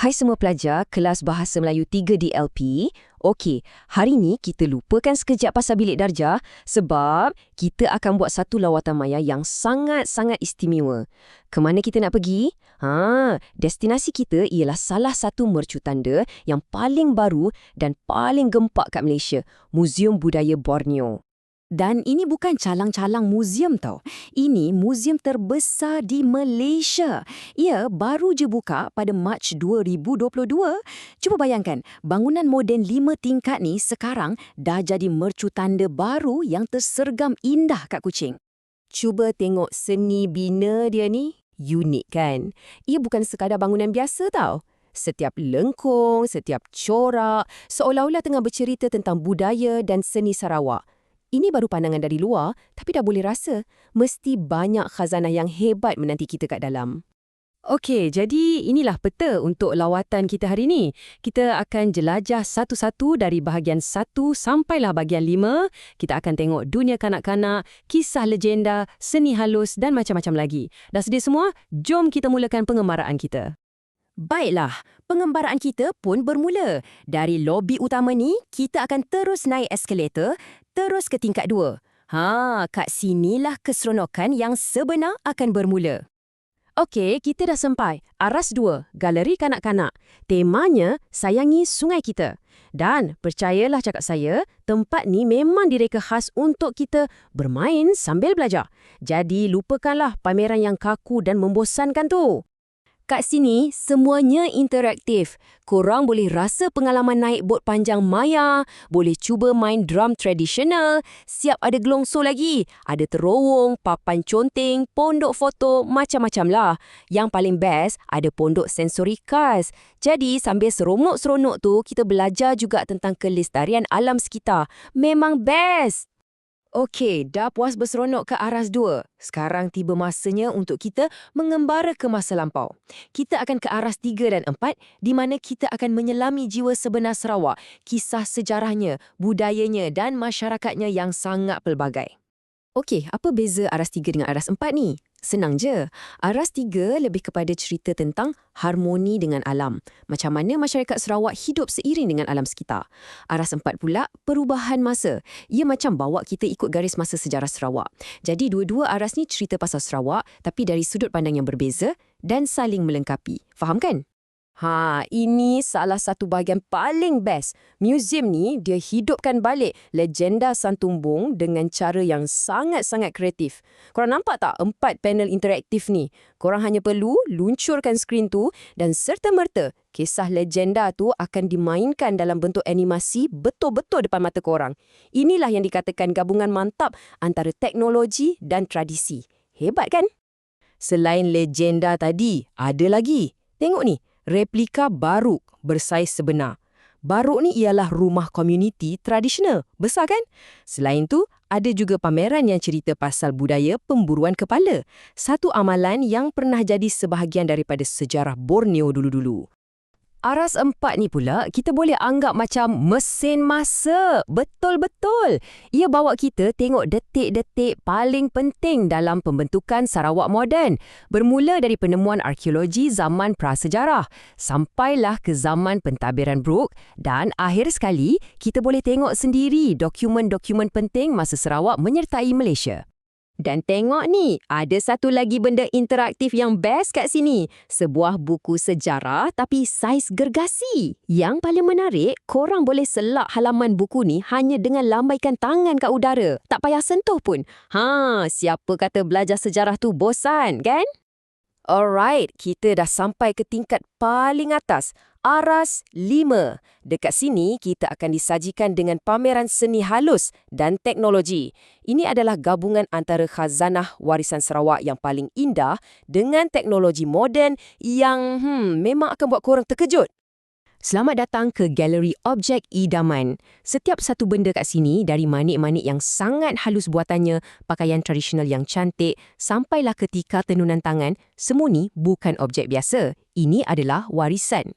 Hai semua pelajar kelas Bahasa Melayu 3 DLP. Okey, hari ni kita lupakan sekejap pasal bilik darjah sebab kita akan buat satu lawatan maya yang sangat-sangat istimewa. Ke mana kita nak pergi? Destinasi kita ialah salah satu mercutanda yang paling baru dan paling gempak kat Malaysia, Muzium Budaya Borneo. Dan ini bukan calang-calang muzium tau. Ini muzium terbesar di Malaysia. Ia baru je buka pada Mac 2022. Cuba bayangkan, bangunan moden 5 tingkat ni sekarang dah jadi mercutanda baru yang tersergam indah kat Kuching. Cuba tengok seni bina dia ni. Unik kan? Ia bukan sekadar bangunan biasa tau. Setiap lengkung, setiap corak, seolah-olah tengah bercerita tentang budaya dan seni Sarawak. Ini baru pandangan dari luar, tapi dah boleh rasa mesti banyak khazanah yang hebat menanti kita kat dalam. Okey, jadi inilah peta untuk lawatan kita hari ni. Kita akan jelajah satu-satu dari bahagian 1 sampailah bahagian 5. Kita akan tengok dunia kanak-kanak, kisah legenda, seni halus dan macam-macam lagi. Dah sedia semua? Jom kita mulakan pengembaraan kita. Baiklah, pengembaraan kita pun bermula. Dari lobi utama ni, kita akan terus naik eskalator, terus ke tingkat 2. Kat sinilah keseronokan yang sebenar akan bermula. Okey, kita dah sampai. Aras 2, Galeri Kanak-Kanak. Temanya, sayangi sungai kita. Dan percayalah cakap saya, tempat ni memang direka khas untuk kita bermain sambil belajar. Jadi lupakanlah pameran yang kaku dan membosankan tu. Kat sini, semuanya interaktif. Korang boleh rasa pengalaman naik bot panjang maya, boleh cuba main drum tradisional, siap ada gelongso lagi, ada terowong, papan conteng, pondok foto, macam-macam lah. Yang paling best, ada pondok sensori khas. Jadi, sambil seronok-seronok tu, kita belajar juga tentang kelestarian alam sekitar. Memang best! Okey, dah puas berseronok ke Aras 2. Sekarang tiba masanya untuk kita mengembara ke masa lampau. Kita akan ke Aras 3 dan 4 di mana kita akan menyelami jiwa sebenar Sarawak, kisah sejarahnya, budayanya dan masyarakatnya yang sangat pelbagai. Okey, apa beza Aras 3 dengan Aras 4 ni? Senang je. Aras 3 lebih kepada cerita tentang harmoni dengan alam. Macam mana masyarakat Sarawak hidup seiring dengan alam sekitar. Aras 4 pula, perubahan masa. Ia macam bawa kita ikut garis masa sejarah Sarawak. Jadi dua-dua aras ni cerita pasal Sarawak tapi dari sudut pandang yang berbeza dan saling melengkapi. Faham kan? Ini salah satu bahagian paling best. Muzium ni dia hidupkan balik legenda Santumbung dengan cara yang sangat-sangat kreatif. Korang nampak tak 4 panel interaktif ni? Korang hanya perlu luncurkan skrin tu dan serta-merta kisah legenda tu akan dimainkan dalam bentuk animasi betul-betul depan mata korang. Inilah yang dikatakan gabungan mantap antara teknologi dan tradisi. Hebat kan? Selain legenda tadi, ada lagi. Tengok ni. Replika Baruk bersaiz sebenar. Baruk ni ialah rumah komuniti tradisional. Besar kan? Selain tu, ada juga pameran yang cerita pasal budaya pemburuan kepala. Satu amalan yang pernah jadi sebahagian daripada sejarah Borneo dulu-dulu. Aras 4 ni pula, kita boleh anggap macam mesin masa. Betul-betul. Ia bawa kita tengok detik-detik paling penting dalam pembentukan Sarawak moden. Bermula dari penemuan arkeologi zaman prasejarah, sampailah ke zaman pentadbiran Brooke dan akhir sekali, kita boleh tengok sendiri dokumen-dokumen penting masa Sarawak menyertai Malaysia. Dan tengok ni, ada satu lagi benda interaktif yang best kat sini. Sebuah buku sejarah tapi saiz gergasi. Yang paling menarik, korang boleh selak halaman buku ni hanya dengan lambaikan tangan kat udara. Tak payah sentuh pun. Siapa kata belajar sejarah tu bosan, kan? Alright, kita dah sampai ke tingkat paling atas. Aras 5. Dekat sini, kita akan disajikan dengan pameran seni halus dan teknologi. Ini adalah gabungan antara khazanah warisan Sarawak yang paling indah dengan teknologi moden yang memang akan buat korang terkejut. Selamat datang ke Galeri Objek Idaman. Setiap satu benda kat sini, dari manik-manik yang sangat halus buatannya, pakaian tradisional yang cantik, sampailah ketika tenunan tangan, semua ni bukan objek biasa. Ini adalah warisan.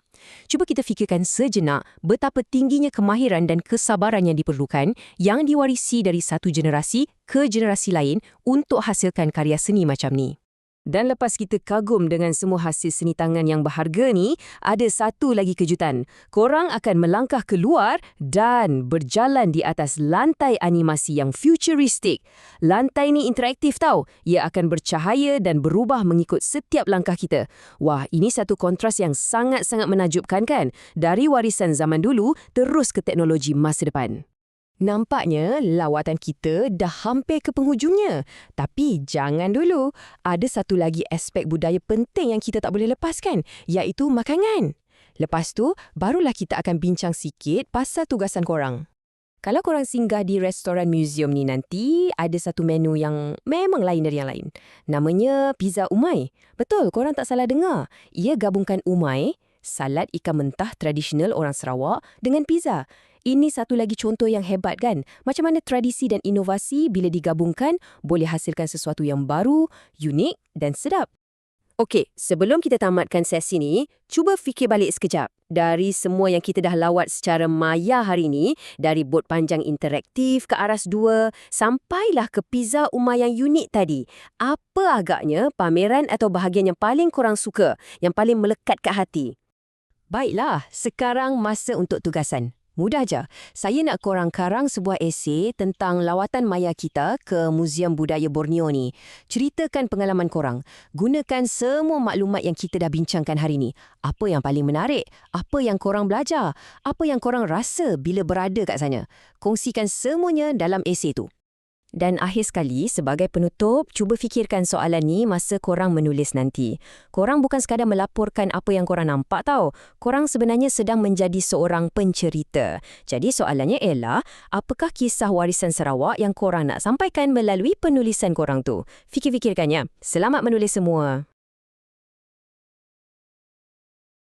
Cuba kita fikirkan sejenak betapa tingginya kemahiran dan kesabaran yang diperlukan yang diwarisi dari satu generasi ke generasi lain untuk hasilkan karya seni macam ni. Dan lepas kita kagum dengan semua hasil seni tangan yang berharga ni, ada satu lagi kejutan. Korang akan melangkah keluar dan berjalan di atas lantai animasi yang futuristik. Lantai ni interaktif tau. Ia akan bercahaya dan berubah mengikut setiap langkah kita. Wah, ini satu kontras yang sangat-sangat menakjubkan kan? Dari warisan zaman dulu terus ke teknologi masa depan. Nampaknya lawatan kita dah hampir ke penghujungnya. Tapi jangan dulu. Ada satu lagi aspek budaya penting yang kita tak boleh lepaskan, iaitu makanan. Lepas tu, barulah kita akan bincang sikit pasal tugasan korang. Kalau korang singgah di restoran museum ni nanti, ada satu menu yang memang lain dari yang lain. Namanya Pizza Umai. Betul, korang tak salah dengar. Ia gabungkan umai, salad ikan mentah tradisional orang Sarawak dengan pizza. Ini satu lagi contoh yang hebat kan? Macam mana tradisi dan inovasi bila digabungkan boleh hasilkan sesuatu yang baru, unik dan sedap. Okey, sebelum kita tamatkan sesi ni, cuba fikir balik sekejap. Dari semua yang kita dah lawat secara maya hari ni, dari bot panjang interaktif ke Aras 2, sampailah ke Pizza Umai yang unik tadi. Apa agaknya pameran atau bahagian yang paling korang suka, yang paling melekat kat hati? Baiklah, sekarang masa untuk tugasan. Mudah je. Saya nak korang karang sebuah esei tentang lawatan maya kita ke Muzium Budaya Borneo ni. Ceritakan pengalaman korang. Gunakan semua maklumat yang kita dah bincangkan hari ni. Apa yang paling menarik? Apa yang korang belajar? Apa yang korang rasa bila berada kat sana? Kongsikan semuanya dalam esei tu. Dan akhir sekali, sebagai penutup, cuba fikirkan soalan ni masa korang menulis nanti. Korang bukan sekadar melaporkan apa yang korang nampak tau. Korang sebenarnya sedang menjadi seorang pencerita. Jadi soalannya ialah, apakah kisah warisan Sarawak yang korang nak sampaikan melalui penulisan korang tu? Fikir-fikirkan ya. Selamat menulis semua.